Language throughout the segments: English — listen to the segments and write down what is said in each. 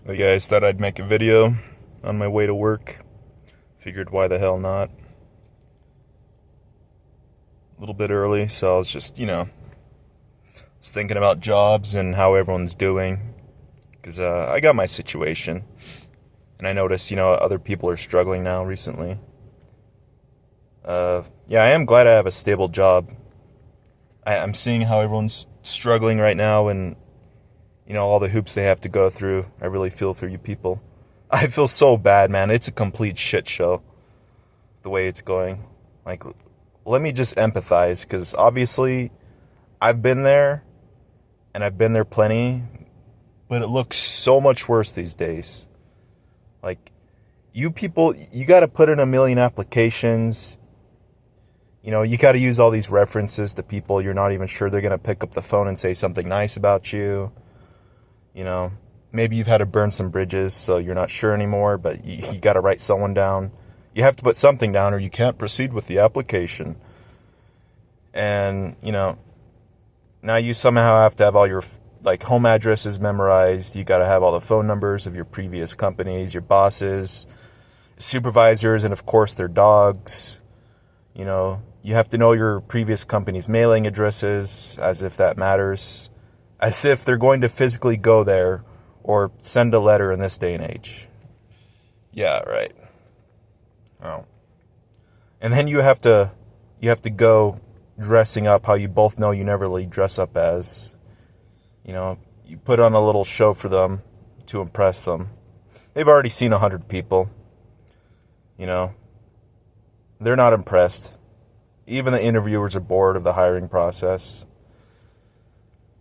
Hey guys, thought I'd make a video on my way to work. Figured why the hell not. A little bit early, so I was just, was thinking about jobs and how everyone's doing. Because I got my situation. And I notice, other people are struggling now recently. Yeah, I am glad I have a stable job. I'm seeing how everyone's struggling right now and all the hoops they have to go through. I really feel for you people. I feel so bad, man. It's a complete shit show, the way it's going. Like, let me just empathize, because obviously I've been there, and I've been there plenty, but it looks so much worse these days. Like, you people, you got to put in a million applications. You got to use all these references to people you're not even sure they're going to pick up the phone and say something nice about you. Maybe you've had to burn some bridges, so you're not sure anymore, but you got to write someone down. You have to put something down or you can't proceed with the application. And, now you somehow have to have all your, home addresses memorized. You got to have all the phone numbers of your previous companies, your bosses, supervisors, and of course their dogs. You have to know your previous company's mailing addresses, as if that matters. As if they're going to physically go there or send a letter in this day and age. Yeah, right. Oh. And then you have to go dressing up how you both know you never really dress up as. You put on a little show for them to impress them. They've already seen 100 people. They're not impressed. Even the interviewers are bored of the hiring process.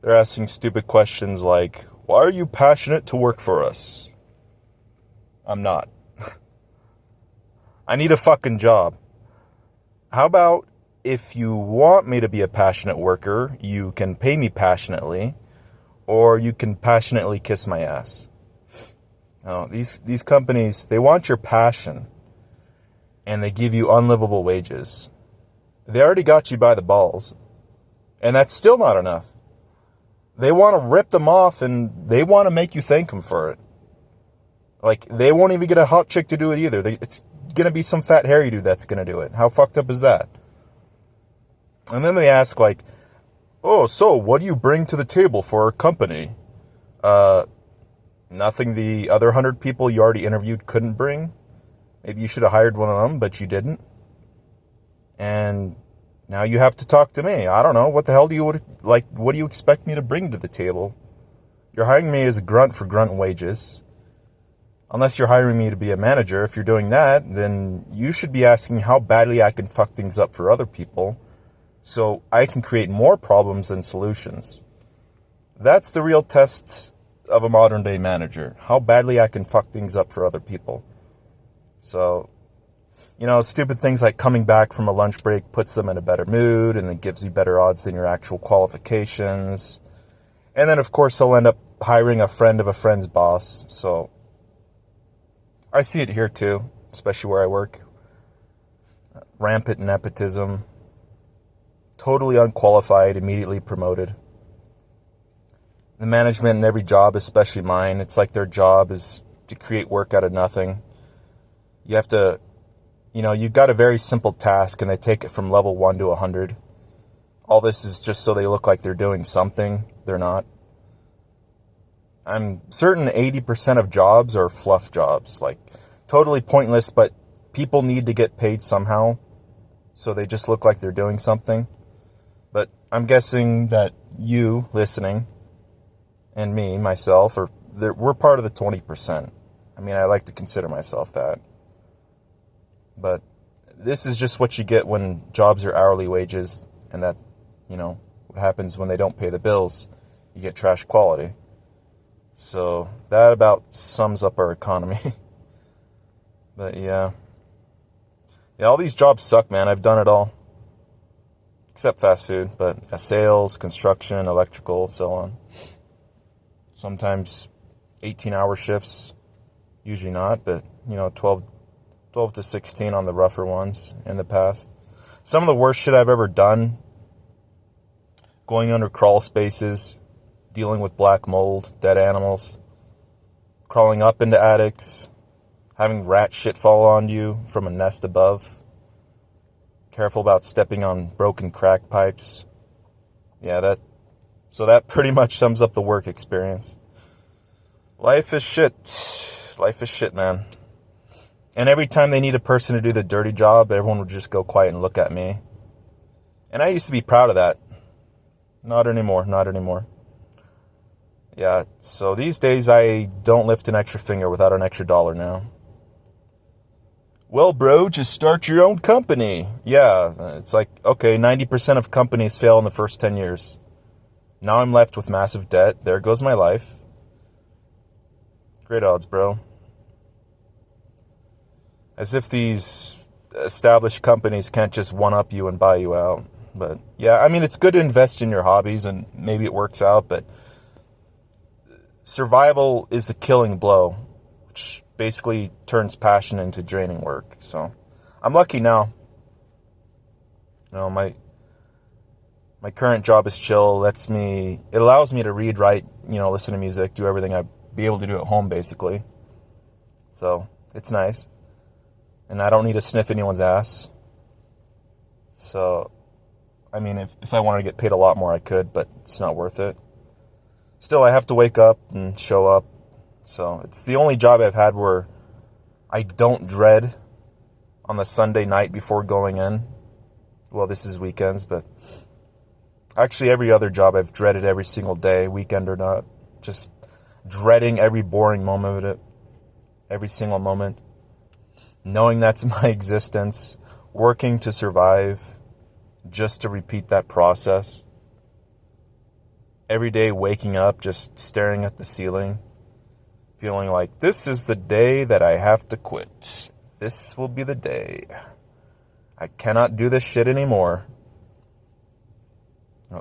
They're asking stupid questions like, why are you passionate to work for us? I'm not. I need a fucking job. How about if you want me to be a passionate worker, you can pay me passionately, or you can passionately kiss my ass. No, these companies, they want your passion, and they give you unlivable wages. They already got you by the balls, and that's still not enough. They want to rip them off, and they want to make you thank them for it. They won't even get a hot chick to do it either. It's going to be some fat hairy dude that's going to do it. How fucked up is that? And then they ask, oh, so what do you bring to the table for our company? Nothing the other 100 people you already interviewed couldn't bring. Maybe you should have hired one of them, but you didn't. And now you have to talk to me. I don't know. What the hell what do you expect me to bring to the table? You're hiring me as a grunt for grunt wages. Unless you're hiring me to be a manager. If you're doing that, then you should be asking how badly I can fuck things up for other people so I can create more problems than solutions. That's the real test of a modern day manager. How badly I can fuck things up for other people. So, stupid things like coming back from a lunch break puts them in a better mood and then gives you better odds than your actual qualifications. And then, of course, they'll end up hiring a friend of a friend's boss. So, I see it here too, especially where I work. Rampant nepotism. Totally unqualified, immediately promoted. The management in every job, especially mine, it's like their job is to create work out of nothing. You have to, you've got a very simple task and they take it from level 1 to 100. All this is just so they look like they're doing something. They're not. I'm certain 80% of jobs are fluff jobs, totally pointless, but people need to get paid somehow, so they just look like they're doing something. But I'm guessing that you listening and me, myself, we're part of the 20%. I mean, I like to consider myself that. But this is just what you get when jobs are hourly wages, and that, what happens when they don't pay the bills. You get trash quality. So that about sums up our economy. But yeah, all these jobs suck, man. I've done it all. Except fast food, but sales, construction, electrical, so on. Sometimes 18-hour shifts. Usually not, but, 12 to 16 on the rougher ones in the past. Some of the worst shit I've ever done, going under crawl spaces, dealing with black mold, dead animals. crawling up into attics, having rat shit fall on you from a nest above, careful about stepping on broken crack pipes. Yeah, that pretty much sums up the work experience. Life is shit. Life is shit, man. And every time they need a person to do the dirty job, everyone would just go quiet and look at me. And I used to be proud of that. Not anymore. Yeah, so these days I don't lift an extra finger without an extra dollar now. Well, bro, just start your own company. Yeah, it's like, okay, 90% of companies fail in the first 10 years. Now I'm left with massive debt. There goes my life. Great odds, bro. As if these established companies can't just one-up you and buy you out. But yeah, I mean, it's good to invest in your hobbies and maybe it works out, but survival is the killing blow, which basically turns passion into draining work. So I'm lucky now. You know, my current job is chill. It allows me to read, write, listen to music, do everything I'd be able to do at home, basically. So it's nice. And I don't need to sniff anyone's ass. So, I mean, if I wanted to get paid a lot more, I could, but it's not worth it. Still, I have to wake up and show up. So, it's the only job I've had where I don't dread on the Sunday night before going in. Well, this is weekends, but actually every other job I've dreaded every single day, weekend or not. Just dreading every boring moment of it. Every single moment. Knowing that's my existence, working to survive, just to repeat that process. Every day waking up, just staring at the ceiling, feeling like this is the day that I have to quit. This will be the day. I cannot do this shit anymore.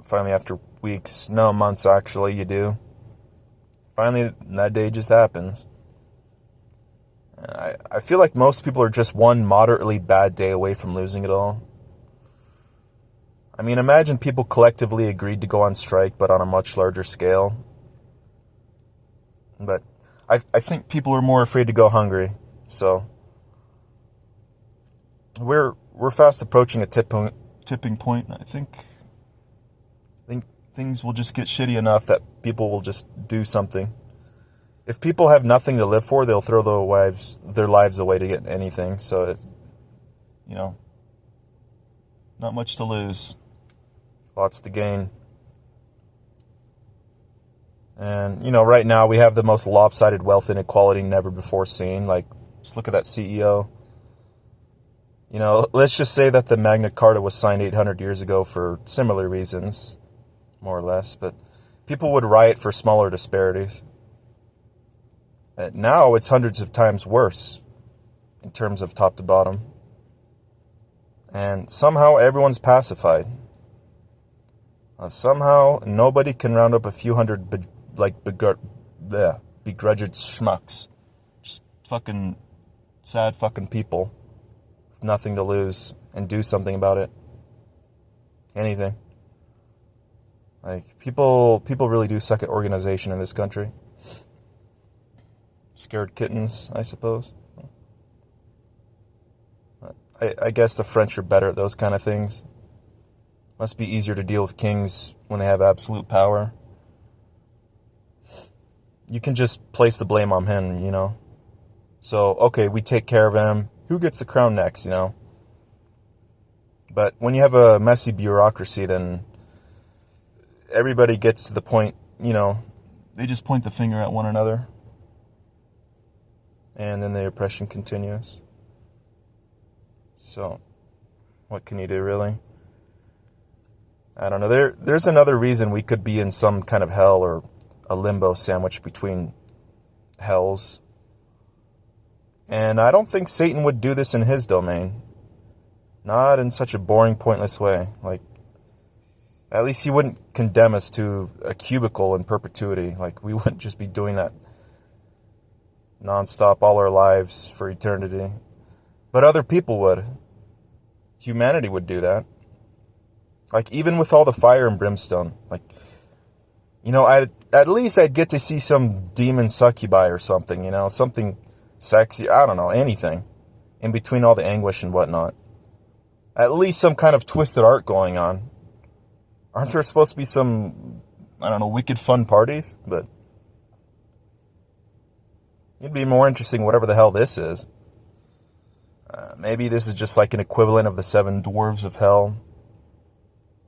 Finally, after weeks, no, months actually, you do. Finally, that day just happens. I feel like most people are just one moderately bad day away from losing it all. I mean, imagine people collectively agreed to go on strike, but on a much larger scale. But I think people are more afraid to go hungry. So we're fast approaching a tipping point. I think things will just get shitty enough that people will just do something. If people have nothing to live for, they'll throw their lives away to get anything. So, not much to lose. Lots to gain. And, right now we have the most lopsided wealth inequality never before seen. Like, just look at that CEO. Let's just say that the Magna Carta was signed 800 years ago for similar reasons, more or less. But people would riot for smaller disparities. Now it's hundreds of times worse in terms of top to bottom. And somehow everyone's pacified. Somehow nobody can round up a few hundred begrudged schmucks. Just fucking sad fucking people with nothing to lose and do something about it. Anything. Like, people really do suck at organization in this country. Scared kittens, I suppose. I guess the French are better at those kind of things. Must be easier to deal with kings when they have absolute power. You can just place the blame on him, So, okay, we take care of him. Who gets the crown next, But when you have a messy bureaucracy, then everybody gets to the point, they just point the finger at one another. And then the oppression continues. So, what can you do, really? I don't know. There's another reason we could be in some kind of hell or a limbo sandwich between hells. And I don't think Satan would do this in his domain. Not in such a boring, pointless way. Like, at least he wouldn't condemn us to a cubicle in perpetuity. Like, we wouldn't just be doing that nonstop all our lives for eternity. But other people would. Humanity would do that. Like, even with all the fire and brimstone. Like, at least I'd get to see some demon succubi or something, something sexy. I don't know, anything in between all the anguish and whatnot. At least some kind of twisted art going on. Aren't there supposed to be some, I don't know, wicked fun parties? But it'd be more interesting whatever the hell this is. Maybe this is just like an equivalent of the 7 dwarves of hell.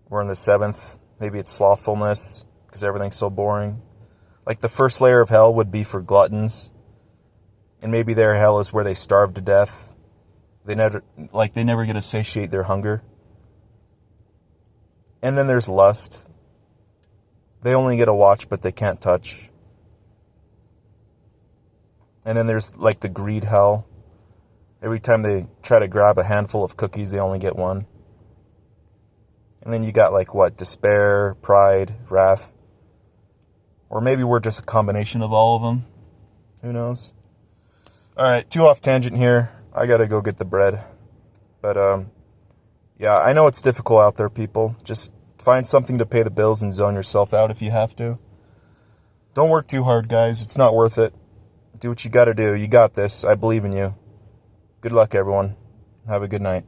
We're in the 7th. Maybe it's slothfulness because everything's so boring. Like the first layer of hell would be for gluttons. And maybe their hell is where they starve to death. They never get to satiate their hunger. And then there's lust. They only get to watch, but they can't touch. And then there's like the greed hell. Every time they try to grab a handful of cookies, they only get one. And then you got like what? Despair, pride, wrath. Or maybe we're just a combination of all of them. Who knows? Alright, too off tangent here. I gotta go get the bread. But, yeah, I know it's difficult out there, people. Just find something to pay the bills and zone yourself out if you have to. Don't work too hard, guys. It's not worth it. Do what you gotta do. You got this. I believe in you. Good luck, everyone. Have a good night.